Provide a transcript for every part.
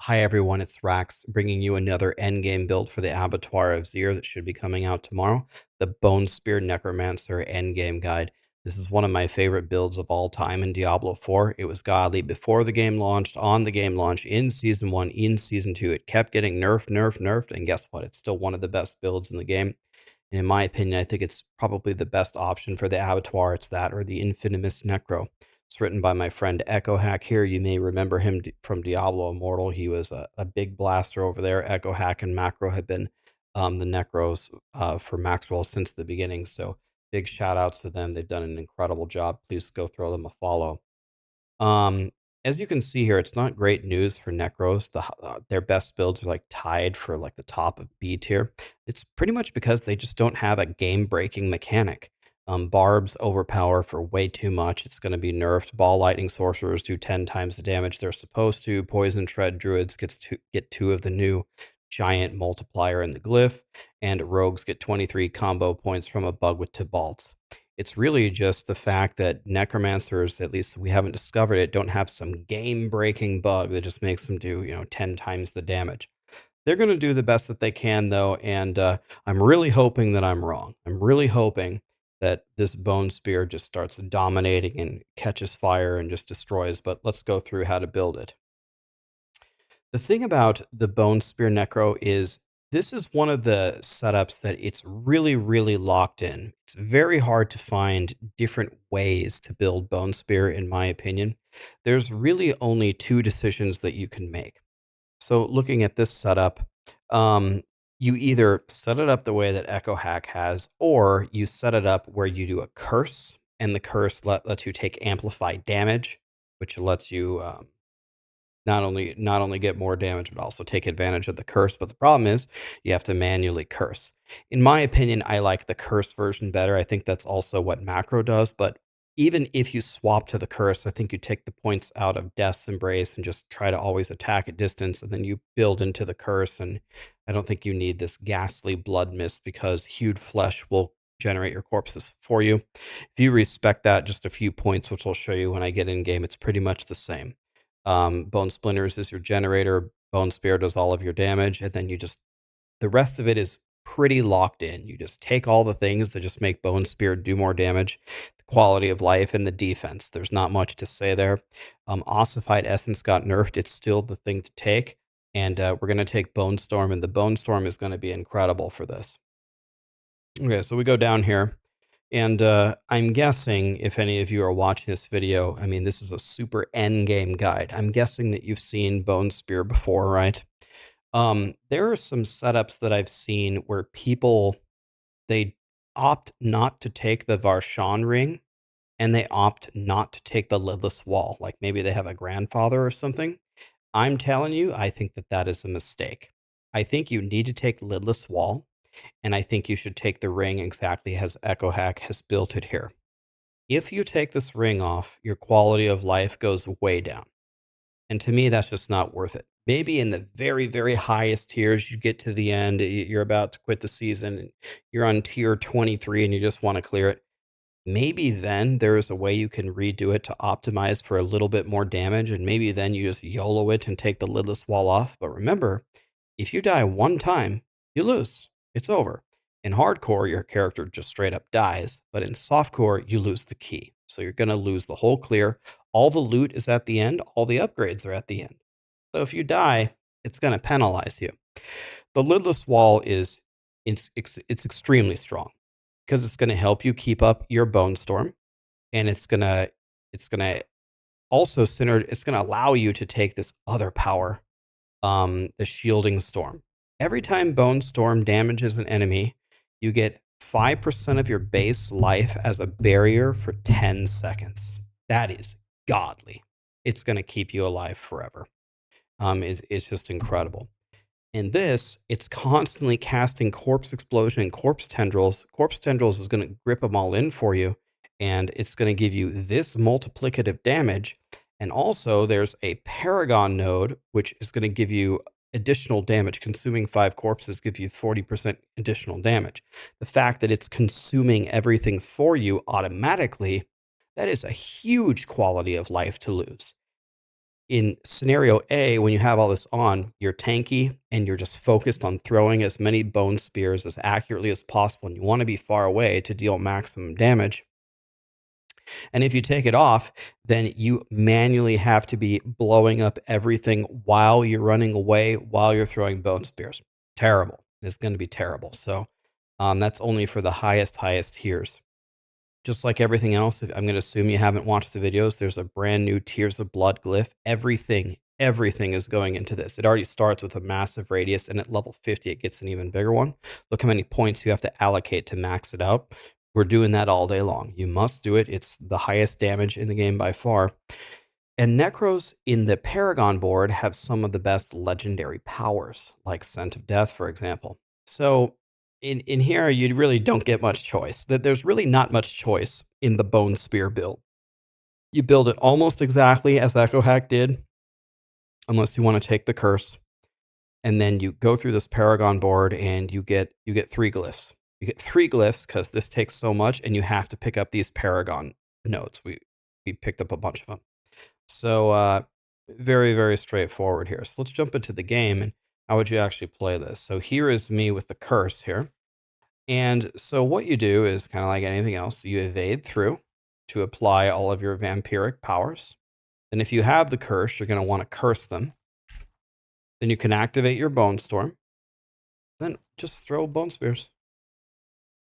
Hi everyone, it's Rax bringing you another endgame build for the Abattoir of Zir that should be coming out tomorrow, the Bone Spear Necromancer endgame guide. This is one of my favorite builds of all time in Diablo 4. It was godly before the game launched, on the game launch, in Season 1, in Season 2. It kept getting nerfed, and guess what? It's still one of the best builds in the game. And in my opinion, I think it's probably the best option for the Abattoir. It's that or the Infamous Necro. It's written by my friend Echo Hack here. You may remember him from Diablo Immortal. He was a big blaster over there. Echo Hack and Macro have been the Necros for Maxroll since the beginning. So big shout outs to them. They've done an incredible job. Please go throw them a follow. Um, as you can see here, it's not great news for Necros. Their best builds are like tied for like the top of B tier. It's pretty much because they just don't have a game-breaking mechanic. Barbs overpower for way too much. It's going to be nerfed. Ball lightning sorcerers do 10 times the damage they're supposed to. Poison shred druids get 2 of the new giant multiplier in the glyph, and rogues get 23 combo points from a bug with Tibalts. It's really just the fact that necromancers, at least we haven't discovered it, don't have some game-breaking bug that just makes them do 10 times the damage. They're going to do the best that they can, though, and I'm really hoping that I'm wrong. I'm really hoping that this bone spear just starts dominating and catches fire and just destroys, but let's go through how to build it. The thing about the Bone Spear Necro is this is one of the setups that it's really, really locked in. It's very hard to find different ways to build Bone Spear, in my opinion. There's really only 2 decisions that you can make. So looking at this setup, um, you either set it up the way that Echo Hack has, or you set it up where you do a curse, and the curse lets you take amplified damage, which lets you not only get more damage but also take advantage of the curse. But the problem is you have to manually curse. In my opinion, I like the curse version better. I think that's also what macro does. But even if you swap to the curse, I think you take the points out of Death's Embrace and just try to always attack at distance, and then you build into the curse. And I don't think you need this ghastly blood mist because hewed flesh will generate your corpses for you. If you respect that, just a few points, which I'll show you when I get in game, it's pretty much the same. Bone Splinters is your generator. Bone Spear does all of your damage, and then the rest of it is pretty locked in. You just take all the things that just make Bone Spear do more damage, the quality of life, and the defense. There's not much to say there. Ossified Essence got nerfed. It's still the thing to take, and we're going to take Bone Storm, and the Bone Storm is going to be incredible for this. Okay, so we go down here. And I'm guessing if any of you are watching this video, I mean, this is a super end game guide. I'm guessing that you've seen Bone Spear before, right? There are some setups that I've seen where people, they opt not to take the Varshan ring and they opt not to take the lidless wall. Like maybe they have a grandfather or something. I'm telling you, I think that that is a mistake. I think you need to take lidless wall, and I think you should take the ring exactly as Echo Hack has built it here. If you take this ring off, your quality of life goes way down. And to me, that's just not worth it. Maybe in the very, very highest tiers, you get to the end, you're about to quit the season, and you're on tier 23 and you just want to clear it. Maybe then there is a way you can redo it to optimize for a little bit more damage, and maybe then you just YOLO it and take the lidless wall off. But remember, if you die one time, you lose. It's over. In hardcore, your character just straight up dies, but in softcore, you lose the key. So you're going to lose the whole clear. All the loot is at the end, all the upgrades are at the end. So if you die, it's going to penalize you. The lidless wall it's extremely strong because it's going to help you keep up your bone storm, and it's going to also it's going to allow you to take this other power, the shielding storm. Every time bone storm damages an enemy, you get 5% of your base life as a barrier for 10 seconds. That is godly. It's going to keep you alive forever. It's just incredible. In this, it's constantly casting Corpse Explosion and Corpse Tendrils. Corpse Tendrils is going to grip them all in for you, and it's going to give you this multiplicative damage. And also, there's a Paragon node, which is going to give you additional damage. Consuming 5 corpses gives you 40% additional damage. The fact that it's consuming everything for you automatically, that is a huge quality of life to lose. in scenario A, when you have all this on, you're tanky and you're just focused on throwing as many bone spears as accurately as possible, and you want to be far away to deal maximum damage. And if you take it off, then you manually have to be blowing up everything while you're running away, while you're throwing bone spears. Terrible. It's going to be terrible. So that's only for the highest tiers. Just like everything else, I'm going to assume you haven't watched the videos. There's a brand new Tears of Blood glyph. Everything is going into this. It already starts with a massive radius, and at level 50, it gets an even bigger one. Look how many points you have to allocate to max it out. We're doing that all day long. You must do it. It's the highest damage in the game by far. And Necros in the Paragon board have some of the best legendary powers, like Scent of Death, for example. So in here, you really don't get much choice. There's really not much choice in the Bone Spear build. You build it almost exactly as Echo Hack did, unless you want to take the curse. And then you go through this Paragon board and you get 3 glyphs. You get 3 glyphs because this takes so much, and you have to pick up these Paragon nodes. We picked up a bunch of them. So very straightforward here. So let's jump into the game, and how would you actually play this? So here is me with the curse here. And so what you do is kind of like anything else. You evade through to apply all of your vampiric powers. And if you have the curse, you're going to want to curse them. Then you can activate your Bone Storm. Then just throw Bone Spears.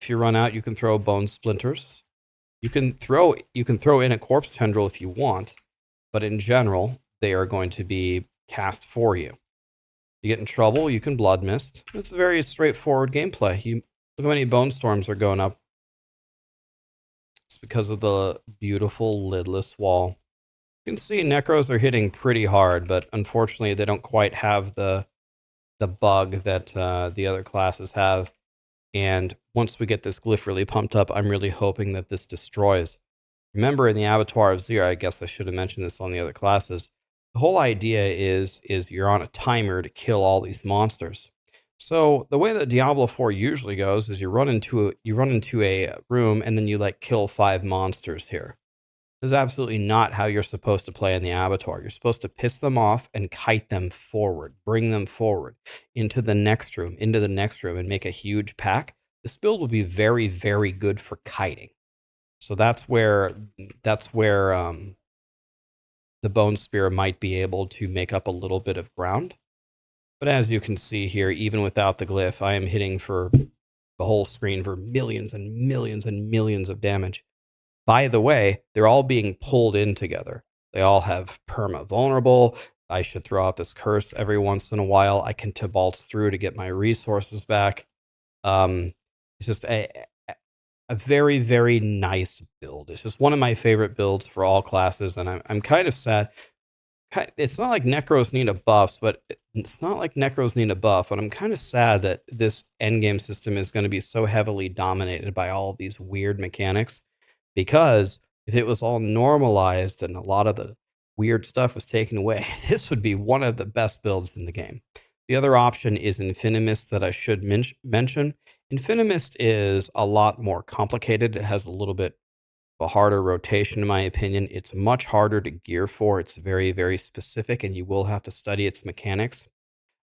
If you run out, you can throw Bone Splinters. You can throw in a Corpse Tendril if you want, but in general, they are going to be cast for you. You get in trouble, you can Blood Mist. It's a very straightforward gameplay. Look how many Bone Storms are going up. It's because of the beautiful lidless wall. You can see Necros are hitting pretty hard, but unfortunately they don't quite have the bug that the other classes have. And once we get this glyph really pumped up, I'm really hoping that this destroys. Remember, in the Abattoir of Zero, I guess I should have mentioned this on the other classes, the whole idea is you're on a timer to kill all these monsters. So the way that Diablo 4 usually goes is you run into a room and then you like kill 5 monsters here. This is absolutely not how you're supposed to play in the Abattoir. You're supposed to piss them off and kite them forward, bring them forward into the next room, and make a huge pack. This build will be very good for kiting. So that's where the Bone Spear might be able to make up a little bit of ground. But as you can see here, even without the glyph, I am hitting for the whole screen for millions and millions and millions of damage. By the way, they're all being pulled in together. They all have perma vulnerable. I should throw out this curse every once in a while. I can Tibaltz through to get my resources back. It's just a very nice build. It's just one of my favorite builds for all classes, and I'm kind of sad. It's not like Necros need a buff, but I'm kind of sad that this endgame system is going to be so heavily dominated by all of these weird mechanics, because if it was all normalized and a lot of the weird stuff was taken away, this would be one of the best builds in the game. The other option is Infinimist that I should mention. Infinimist is a lot more complicated. It has a little bit a harder rotation, in my opinion. It's much harder to gear for. It's very specific, and you will have to study its mechanics.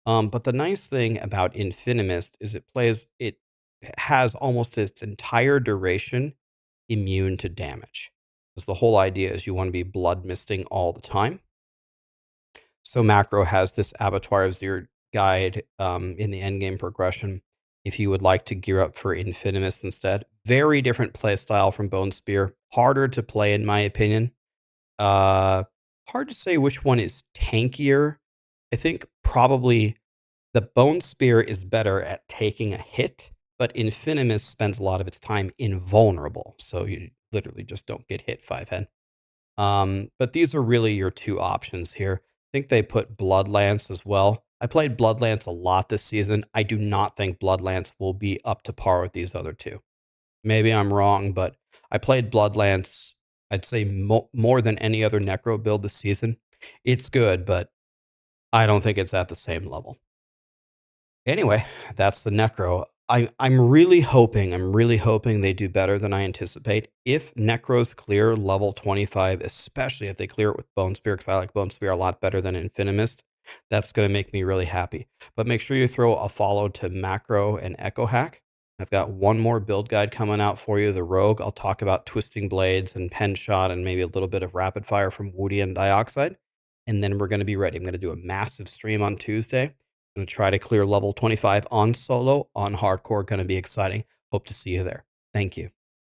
But the nice thing about Infinimist is it has almost its entire duration immune to damage. Because the whole idea is you want to be blood misting all the time. So Macro has this Abattoir of Zero guide in the endgame progression. If you would like to gear up for Infinimist instead. Very different playstyle from Bone Spear. Harder to play, in my opinion. Hard to say which one is tankier. I think probably the Bone Spear is better at taking a hit, but Infinimist spends a lot of its time invulnerable, so you literally just don't get hit 5-head. But these are really your 2 options here. I think they put Bloodlance as well. I played Bloodlance a lot this season. I do not think Bloodlance will be up to par with these other 2. Maybe I'm wrong, but I played Bloodlance, I'd say more than any other Necro build this season. It's good, but I don't think it's at the same level. Anyway, that's the Necro. I'm really hoping they do better than I anticipate. If Necros clear level 25, especially if they clear it with Bone Spear, because I like Bone Spear a lot better than Infinimist, that's going to make me really happy. But make sure you throw a follow to Macro and Echo Hack. I've got one more build guide coming out for you, the Rogue. I'll talk about Twisting Blades and Pen Shot and maybe a little bit of Rapid Fire from Woody and Dioxide. And then we're going to be ready. I'm going to do a massive stream on Tuesday. Going to try to clear level 25 on solo, on hardcore. Going to be exciting. Hope to see you there. Thank you.